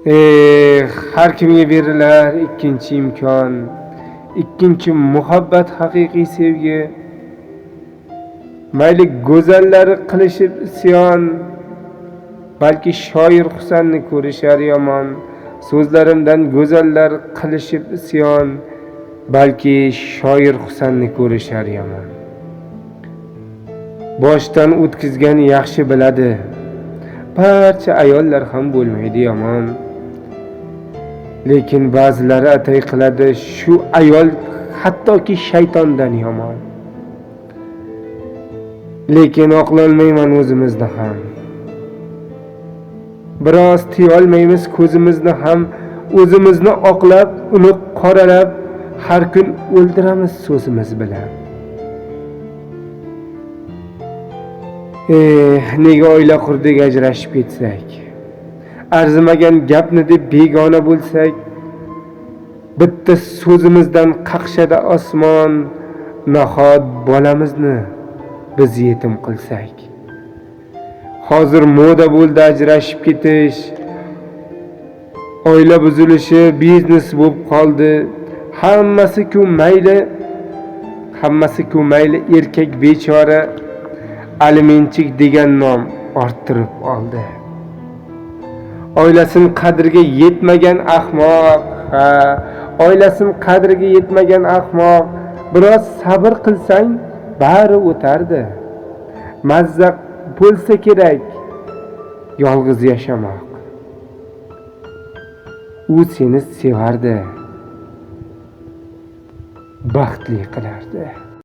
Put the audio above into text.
Har kimga berilar ikkinchi imkon, ikkinchi muhabbat, haqiqiy sevgi. Mayli go'zallari qilishib isyon, balki shoir Husanni ko'rishar yomon. So'zlarimdan go'zallar qilishib isyon, balki shoir Husanni ko'rishar yomon. Boshdan o'tkazgan yaxshi biladi, barcha ayollar ham bo'lmaydi yomon. Lekin ba'zilari atay qiladi, shu ayol hattoki shaytondan yomon. Lekin oqlolmayman o'zimizni ham. Biroz tiyolmaymiz ko'zimizni ham, o'zimizni oqlab, uni qoralab, har kun o'ldiramiz so'zimiz bilan. Nega oila qurdik ajrashib ketsak? Arzimagan gapni deb begona bo'lsak, bitta so'zimizdan qaqshada osmon, nahot bolamizni biz yetim qilsak. Hozir moda bo'ldi ajrashib ketish, oila buzilishi biznes bo'lib qoldi. Hammasi-ku mayli erkak bechora alimentchik degan nom orttirib oldi. Oilasin qadriga yetmagan ahmoq, biroz sabr qilsang bari o'tardi. Mazza bo'lsa kerak yolg'iz yashamoq. U seni sevardi, baxtli qilardi.